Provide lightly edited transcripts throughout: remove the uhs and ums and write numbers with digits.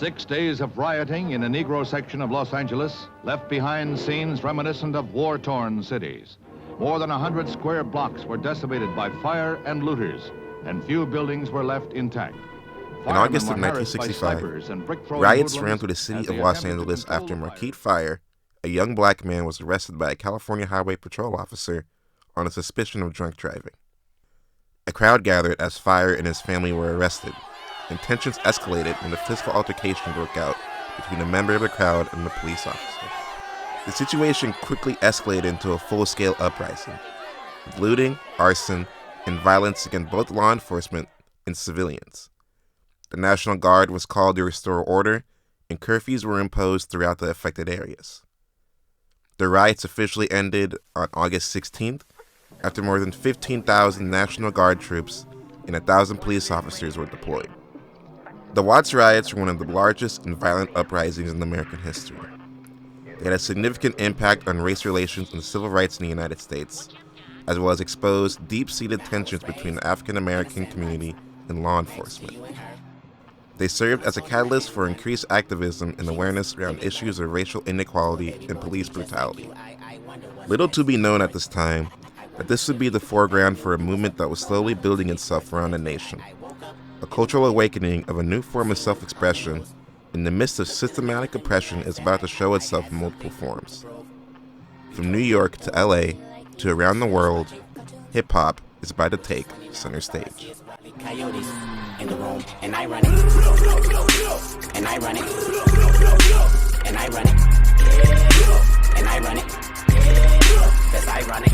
6 days of rioting in a Negro section of Los Angeles left behind scenes reminiscent of war-torn cities. More than 100 square blocks were decimated by fire and looters, and few buildings were left intact. In August of 1965, riots ran through the city of Los Angeles after a Marquette fire. A young black man was arrested by a California Highway Patrol officer on a suspicion of drunk driving. A crowd gathered as Fire and his family were arrested, and tensions escalated when a physical altercation broke out between a member of the crowd and the police officer. The situation quickly escalated into a full-scale uprising, with looting, arson, and violence against both law enforcement and civilians. The National Guard was called to restore order, and curfews were imposed throughout the affected areas. The riots officially ended on August 16th, after more than 15,000 National Guard troops and 1,000 police officers were deployed. The Watts riots were one of the largest and violent uprisings in American history. They had a significant impact on race relations and civil rights in the United States, as well as exposed deep-seated tensions between the African American community and law enforcement. They served as a catalyst for increased activism and awareness around issues of racial inequality and police brutality. Little to be known at this time, that this would be the foreground for a movement that was slowly building itself around the nation, a cultural awakening of a new form of self-expression in the midst of systematic oppression is about to show itself in multiple forms. From New York to LA to around the world, hip-hop is about to take center stage. Coyotes in the room, and I run it, and I run it, and I run it, and I run it. That's ironic.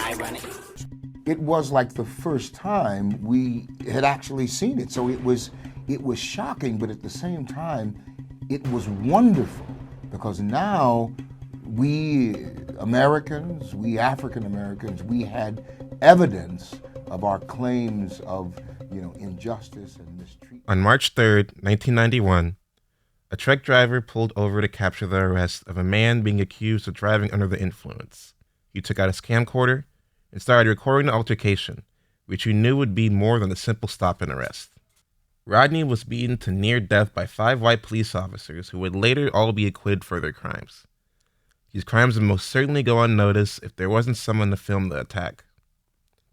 Ironic. It was like the first time we had actually seen it, so it was shocking, but at the same time, it was wonderful because now we Americans, we African Americans, we had evidence of our claims of, injustice and mistreatment. On March 3rd, 1991, a truck driver pulled over to capture the arrest of a man being accused of driving under the influence. He took out his camcorder and started recording the altercation, which he knew would be more than a simple stop and arrest. Rodney was beaten to near death by 5 white police officers who would later all be acquitted for their crimes. These crimes would most certainly go unnoticed if there wasn't someone to film the attack.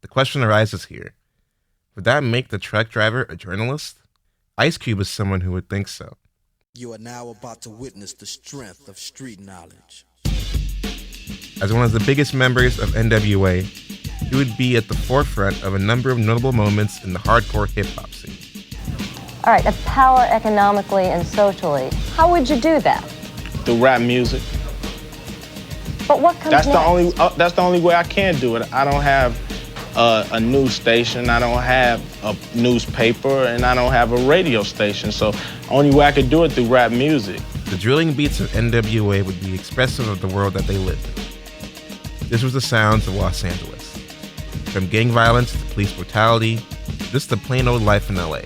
The question arises here, would that make the truck driver a journalist? Ice Cube is someone who would think so. You are now about to witness the strength of street knowledge. As one of the biggest members of NWA, he would be at the forefront of a number of notable moments in the hardcore hip-hop scene. All right, of power economically and socially. How would you do that? Through rap music. But what comes next? That's the only way I can do it. I don't have a news station, I don't have a newspaper, and I don't have a radio station. So only way I could do it through rap music. The drilling beats of NWA would be expressive of the world that they lived in. This was the sounds of Los Angeles. From gang violence to police brutality, just the plain old life in LA.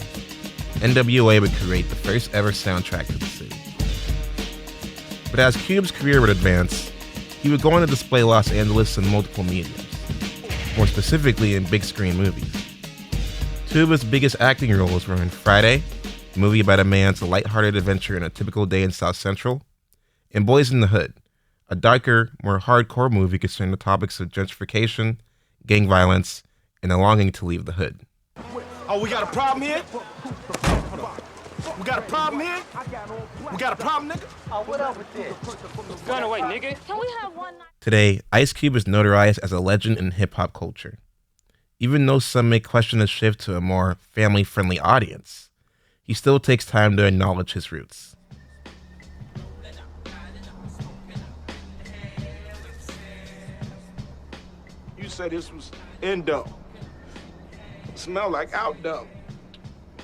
NWA would create the first ever soundtrack to the city. But as Cube's career would advance, he would go on to display Los Angeles in multiple mediums, more specifically in big screen movies. 2 of his biggest acting roles were in Friday, a movie about a man's lighthearted adventure in a typical day in South Central, and Boys in the Hood, a darker, more hardcore movie concerning the topics of gentrification, gang violence, and the longing to leave the hood. Oh, we got a problem here? We got a problem here? We got a problem, nigga? Oh, what up with this? Gun away, nigga. Can we have one night? Today, Ice Cube is notarized as a legend in hip-hop culture. Even though some may question his shift to a more family-friendly audience, he still takes time to acknowledge his roots. You said this was indo. Smell like outdoor.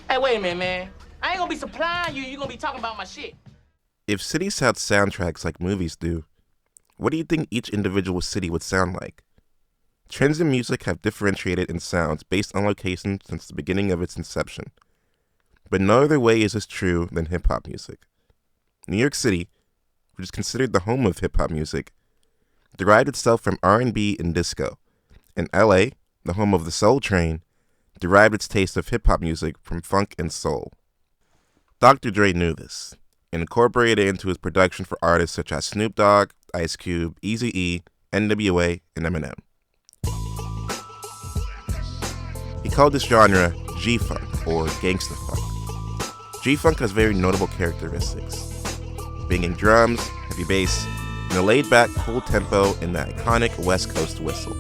Hey, wait a minute, man. I ain't gonna be supplying you. You gonna be talking about my shit. If cities had soundtracks like movies do, what do you think each individual city would sound like? Trends in music have differentiated in sounds based on location since the beginning of its inception. But no other way is this true than hip-hop music. New York City, which is considered the home of hip-hop music, derived itself from R&B and disco, and LA, the home of the Soul Train, derived its taste of hip-hop music from funk and soul. Dr. Dre knew this and incorporated it into his production for artists such as Snoop Dogg, Ice Cube, Eazy-E, NWA, and Eminem. He called this genre G-Funk, or Gangsta Funk. G-Funk has very notable characteristics: banging drums, heavy bass, and a laid-back, cool tempo and the iconic West Coast whistle.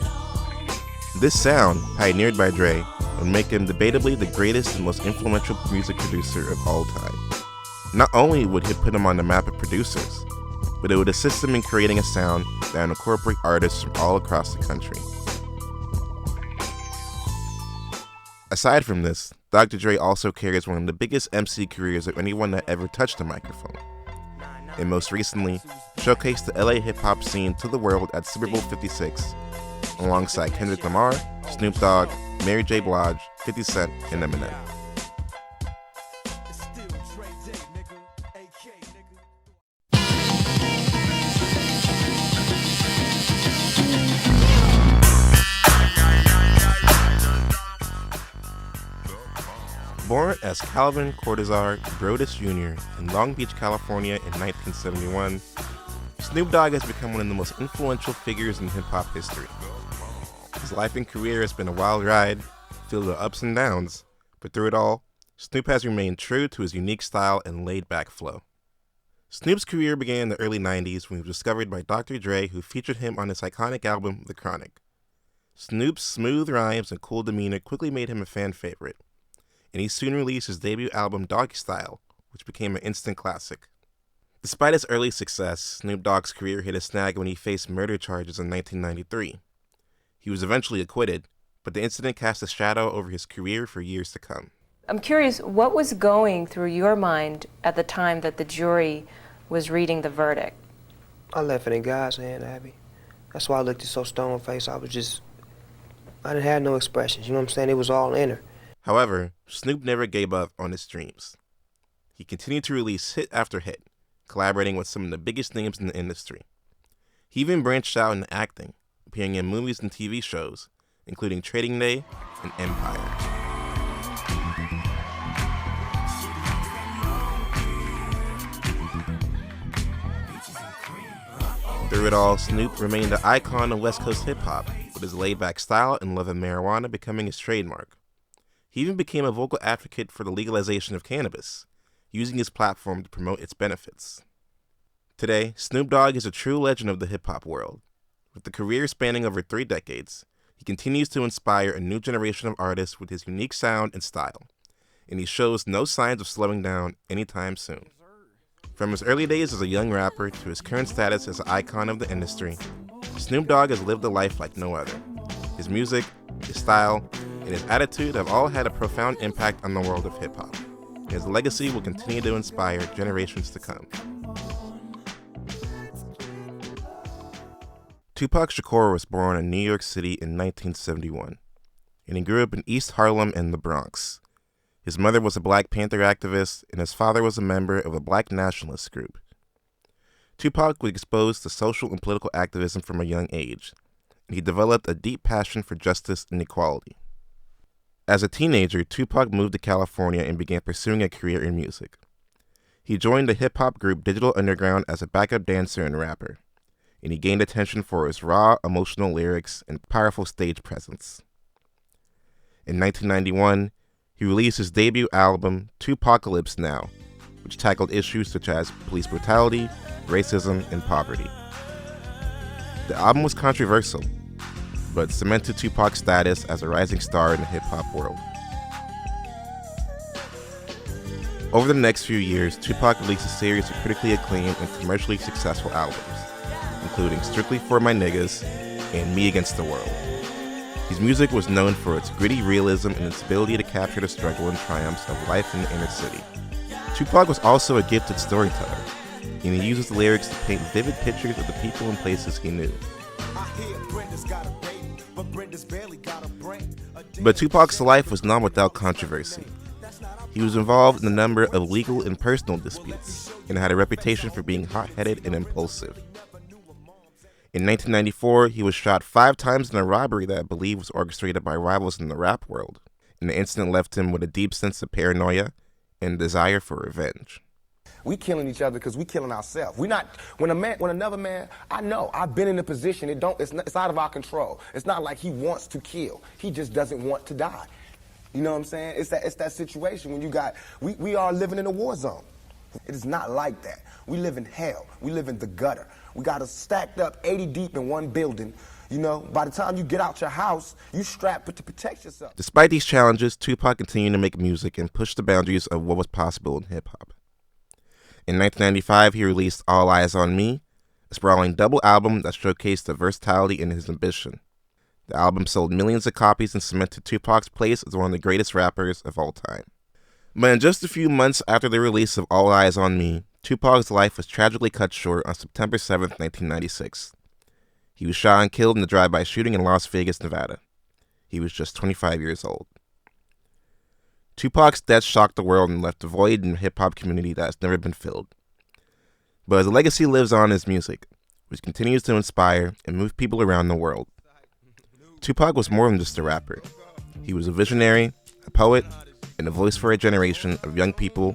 This sound, pioneered by Dre, would make him debatably the greatest and most influential music producer of all time. Not only would it put him on the map of producers, but it would assist him in creating a sound that would incorporate artists from all across the country. Aside from this, Dr. Dre also carries one of the biggest MC careers of anyone that ever touched a microphone, and most recently, showcased the LA hip-hop scene to the world at Super Bowl 56, alongside Kendrick Lamar, Snoop Dogg, Mary J. Blige, 50 Cent, and Eminem. Born as Calvin Cortazar Brodus Jr. in Long Beach, California in 1971, Snoop Dogg has become one of the most influential figures in hip-hop history. His life and career has been a wild ride, filled with ups and downs, but through it all, Snoop has remained true to his unique style and laid-back flow. Snoop's career began in the early 90s when he was discovered by Dr. Dre, who featured him on his iconic album, The Chronic. Snoop's smooth rhymes and cool demeanor quickly made him a fan favorite, and he soon released his debut album, Doggy Style, which became an instant classic. Despite his early success, Snoop Dogg's career hit a snag when he faced murder charges in 1993. He was eventually acquitted, but the incident cast a shadow over his career for years to come. I'm curious, what was going through your mind at the time that the jury was reading the verdict? I left it in God's hand, Abby. That's why I looked so stone-faced. I didn't have no expressions, you know what I'm saying? It was all inner. However, Snoop never gave up on his dreams. He continued to release hit after hit, collaborating with some of the biggest names in the industry. He even branched out into acting, appearing in movies and TV shows, including Trading Day and Empire. Through it all, Snoop remained an icon of West Coast hip-hop, with his laid-back style and love of marijuana becoming his trademark. He even became a vocal advocate for the legalization of cannabis, using his platform to promote its benefits. Today, Snoop Dogg is a true legend of the hip-hop world. With a career spanning over 3 decades, he continues to inspire a new generation of artists with his unique sound and style, and he shows no signs of slowing down anytime soon. From his early days as a young rapper to his current status as an icon of the industry, Snoop Dogg has lived a life like no other. His music, his style, and his attitude have all had a profound impact on the world of hip-hop. His legacy will continue to inspire generations to come. Tupac Shakur was born in New York City in 1971, and he grew up in East Harlem and the Bronx. His mother was a Black Panther activist, and his father was a member of a Black nationalist group. Tupac was exposed to social and political activism from a young age, and he developed a deep passion for justice and equality. As a teenager, Tupac moved to California and began pursuing a career in music. He joined the hip-hop group Digital Underground as a backup dancer and rapper, and he gained attention for his raw, emotional lyrics and powerful stage presence. In 1991, he released his debut album, Tupacalypse Now, which tackled issues such as police brutality, racism, and poverty. The album was controversial, but cemented Tupac's status as a rising star in the hip-hop world. Over the next few years, Tupac released a series of critically acclaimed and commercially successful albums, including Strictly For My Niggas and Me Against the World. His music was known for its gritty realism and its ability to capture the struggle and triumphs of life in the inner city. Tupac was also a gifted storyteller, and he uses the lyrics to paint vivid pictures of the people and places he knew. But Tupac's life was not without controversy. He was involved in a number of legal and personal disputes, and had a reputation for being hot-headed and impulsive. In 1994, he was shot 5 times in a robbery that I believe was orchestrated by rivals in the rap world, and the incident left him with a deep sense of paranoia and desire for revenge. We killing each other because we killing ourselves. We not when another man. I know I've been in a position. It's out of our control. It's not like he wants to kill. He just doesn't want to die. You know what I'm saying? It's that situation when you got. We are living in a war zone. It is not like that. We live in hell. We live in the gutter. We got us stacked up 80 deep in one building. You know, by the time you get out your house, you strapped to protect yourself. Despite these challenges, Tupac continued to make music and push the boundaries of what was possible in hip-hop. In 1995, he released All Eyes on Me, a sprawling double album that showcased the versatility in his ambition. The album sold millions of copies and cemented Tupac's place as one of the greatest rappers of all time. But in just a few months after the release of All Eyes on Me, Tupac's life was tragically cut short on September 7, 1996. He was shot and killed in a drive-by shooting in Las Vegas, Nevada. He was just 25 years old. Tupac's death shocked the world and left a void in the hip-hop community that has never been filled. But his legacy lives on in his music, which continues to inspire and move people around the world. Tupac was more than just a rapper. He was a visionary, a poet, and a voice for a generation of young people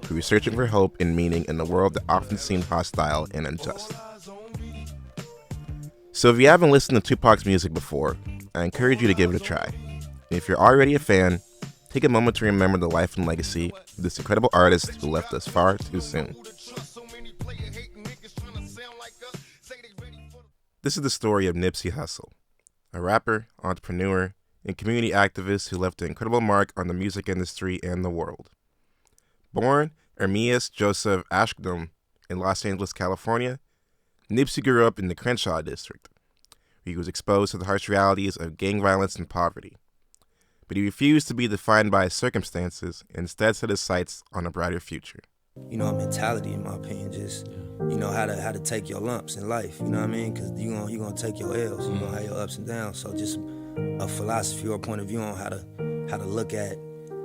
who were searching for hope and meaning in a world that often seemed hostile and unjust. So if you haven't listened to Tupac's music before, I encourage you to give it a try. And if you're already a fan, take a moment to remember the life and legacy of this incredible artist who left us far too soon. This is the story of Nipsey Hussle, a rapper, entrepreneur, and community activist who left an incredible mark on the music industry and the world. Born Ermias Joseph Ashkdom in Los Angeles, California, Nipsey grew up in the Crenshaw district, where he was exposed to the harsh realities of gang violence and poverty. But he refused to be defined by his circumstances and instead set his sights on a brighter future. You know, mentality, in my opinion, just, you know, how to take your lumps in life, you know what I mean? Because you're gonna take your L's, you're gonna have your ups and downs. So just a philosophy or a point of view on how to look at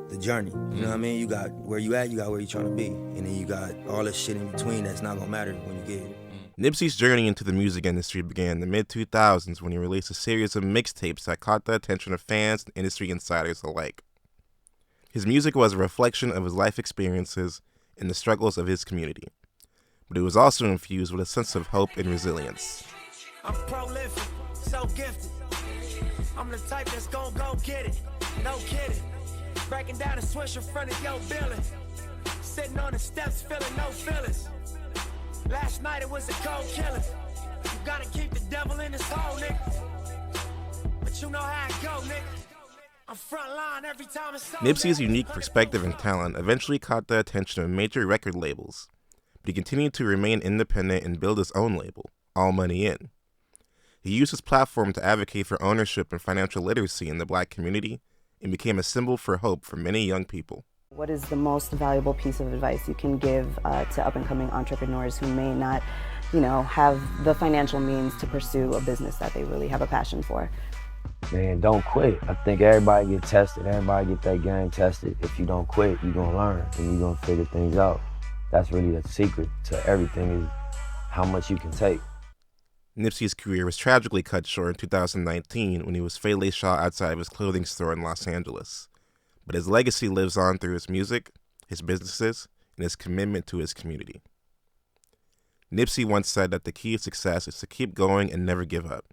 the journey. You know what I mean? You got where you at, you got where you're trying to be. And then you got all this shit in between that's not gonna matter when you get here. Nipsey's journey into the music industry began in the mid-2000s when he released a series of mixtapes that caught the attention of fans and industry insiders alike. His music was a reflection of his life experiences and the struggles of his community, but it was also infused with a sense of hope and resilience. I'm prolific, so gifted. I'm the type that's gon' go get it, no kidding. Breaking down a swish in front of your building. Sitting on the steps, feeling no feelings. Last night it was a cold killing. You gotta keep the devil in his hole, nigga. But you know how it go, nigga. I'm front line every time it's so. Nipsey's unique perspective and talent eventually caught the attention of major record labels, but he continued to remain independent and build his own label, All Money In. He used his platform to advocate for ownership and financial literacy in the Black community and became a symbol for hope for many young people. What is the most valuable piece of advice you can give to up-and-coming entrepreneurs who may not, have the financial means to pursue a business that they really have a passion for? Man, don't quit. I think everybody get tested. Everybody get that game tested. If you don't quit, you're going to learn and you're going to figure things out. That's really the secret to everything, is how much you can take. Nipsey's career was tragically cut short in 2019 when he was fatally shot outside of his clothing store in Los Angeles. But his legacy lives on through his music, his businesses, and his commitment to his community. Nipsey once said that the key to success is to keep going and never give up.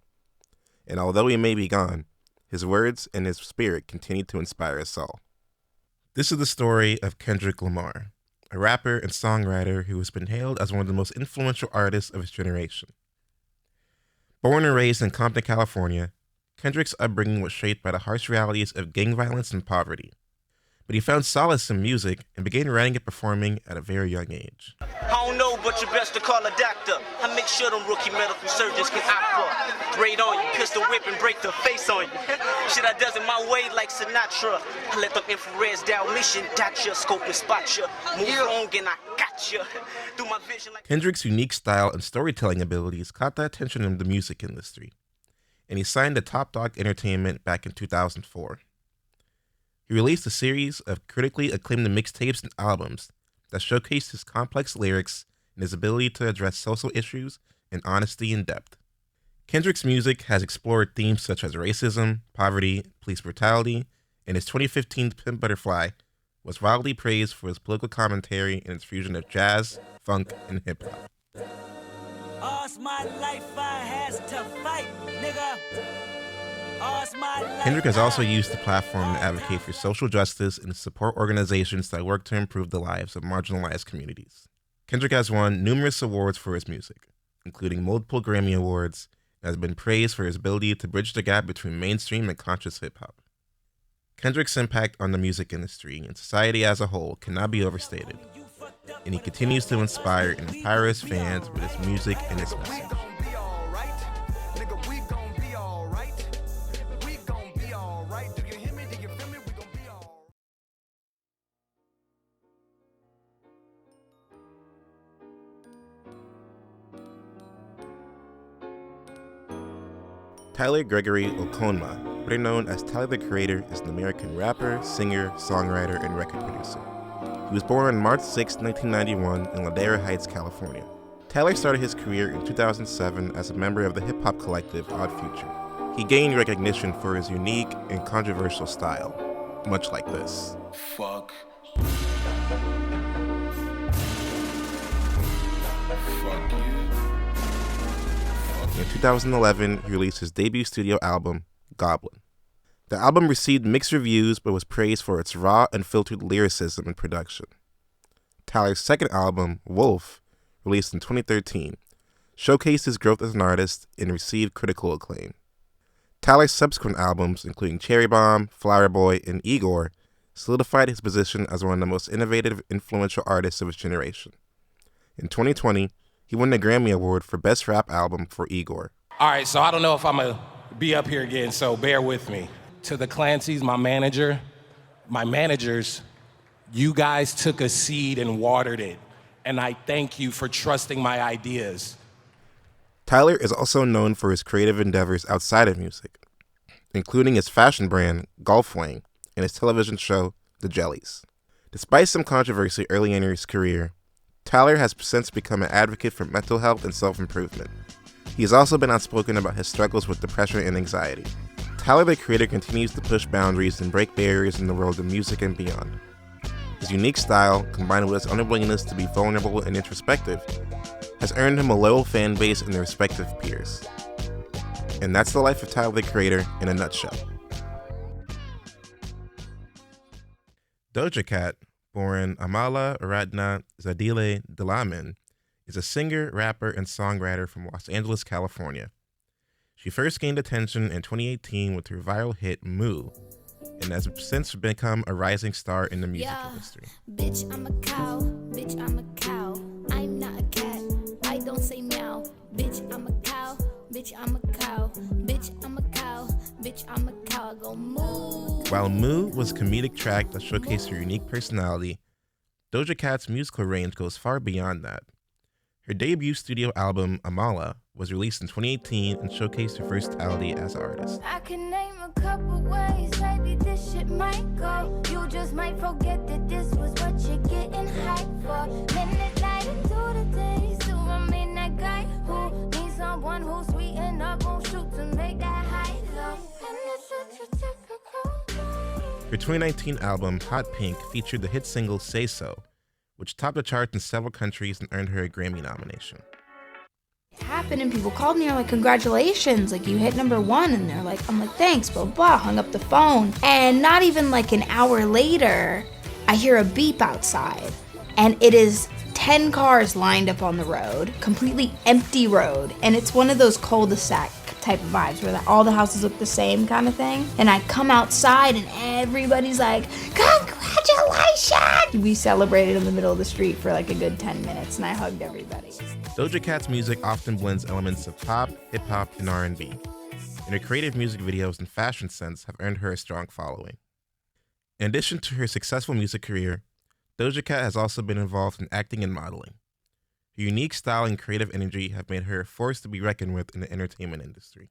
And although he may be gone, his words and his spirit continue to inspire us all. This is the story of Kendrick Lamar, a rapper and songwriter who has been hailed as one of the most influential artists of his generation. Born and raised in Compton, California, Kendrick's upbringing was shaped by the harsh realities of gang violence and poverty. But he found solace in music and began writing and performing at a very young age. I don't know, but you best to call a doctor. I make sure them rookie medical surgeons can opt for. Braid on you, pistol whip and break the face on you. Shit, I does it my way like Sinatra. I let them infrareds down mission, dot you, scope and spot you. Move on and I got you. Through my vision like... Kendrick's unique style and storytelling abilities caught the attention of the music industry, and he signed to Top Dog Entertainment back in 2004. He released a series of critically acclaimed mixtapes and albums that showcased his complex lyrics and his ability to address social issues and honesty in depth. Kendrick's music has explored themes such as racism, poverty, police brutality, and his 2015 Pimp Butterfly was widely praised for his political commentary and its fusion of jazz, funk, and hip-hop. All's my life I has to fight, nigga. All's my life. Kendrick has also used the platform to advocate for social justice and support organizations that work to improve the lives of marginalized communities. Kendrick has won numerous awards for his music, including multiple Grammy Awards, and has been praised for his ability to bridge the gap between mainstream and conscious hip-hop. Kendrick's impact on the music industry and society as a whole cannot be overstated, and he continues to inspire and empower his fans with his music and his message. Tyler Gregory Okonma, better known as Tyler the Creator, is an American rapper, singer, songwriter, and record producer. He was born on March 6, 1991 in Ladera Heights, California. Tyler started his career in 2007 as a member of the hip-hop collective Odd Future. He gained recognition for his unique and controversial style, much like this. Fuck. In 2011, he released his debut studio album, Goblin. The album received mixed reviews but was praised for its raw, unfiltered lyricism and production. Tyler's second album, Wolf, released in 2013, showcased his growth as an artist and received critical acclaim. Tyler's subsequent albums, including Cherry Bomb, Flower Boy, and Igor, solidified his position as one of the most innovative, influential artists of his generation. In 2020, he won the Grammy Award for Best Rap Album for Igor. All right, so I don't know if I'm going to be up here again, so bear with me. To the Clancys, my managers, you guys took a seed and watered it, and I thank you for trusting my ideas. Tyler is also known for his creative endeavors outside of music, including his fashion brand, Golfwang, and his television show, The Jellies. Despite some controversy early in his career, Tyler has since become an advocate for mental health and self-improvement. He has also been outspoken about his struggles with depression and anxiety. Tyler the Creator continues to push boundaries and break barriers in the world of music and beyond. His unique style, combined with his unwillingness to be vulnerable and introspective, has earned him a loyal fan base and the respect of peers. And that's the life of Tyler the Creator in a nutshell. Doja Cat, born Amala Aradna Zadile Delamin, is a singer, rapper, and songwriter from Los Angeles, California. She first gained attention in 2018 with her viral hit Moo, and has since become a rising star in the music industry. Bitch, I'm a cow. Bitch, I'm a cow. I'm not a cat. I don't say meow. Bitch, I'm a cow. Bitch, I'm a cow. Bitch, I'm a cow. Bitch, I'm a cow. I go moo. While Moo was a comedic track that showcased her unique personality, Doja Cat's musical range goes far beyond that. Her debut studio album, Amala, was released in 2018 and showcased her versatility as an artist. I can name a couple ways, maybe this shit might go. You just might forget that this was what you're getting hyped for. Minute light into the day, so I'm in that guy who needs someone who's sweet enough, won't shoot to make that high low. And it's such a typical day. Her 2019 album, Hot Pink, featured the hit single Say So, which topped the charts in several countries and earned her a Grammy nomination. It happened and people called me and were like, congratulations, like you hit #1, and they're like, I'm like, thanks, blah, blah, hung up the phone. And not even like an hour later, I hear a beep outside, and it is 10 cars lined up on the road, completely empty road, and it's one of those cul-de-sac type of vibes where all the houses look the same kind of thing. And I come outside and everybody's like, congratulations! We celebrated in the middle of the street for like a good 10 minutes, and I hugged everybody. Doja Cat's music often blends elements of pop, hip-hop, and R&B, and her creative music videos and fashion sense have earned her a strong following. In addition to her successful music career, Doja Cat has also been involved in acting and modeling. Her unique style and creative energy have made her a force to be reckoned with in the entertainment industry.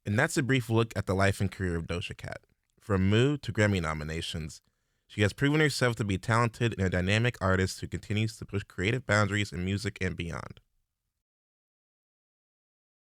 And that's a brief look at the life and career of Doja Cat. From Moo to Grammy nominations, she has proven herself to be talented and a dynamic artist who continues to push creative boundaries in music and beyond.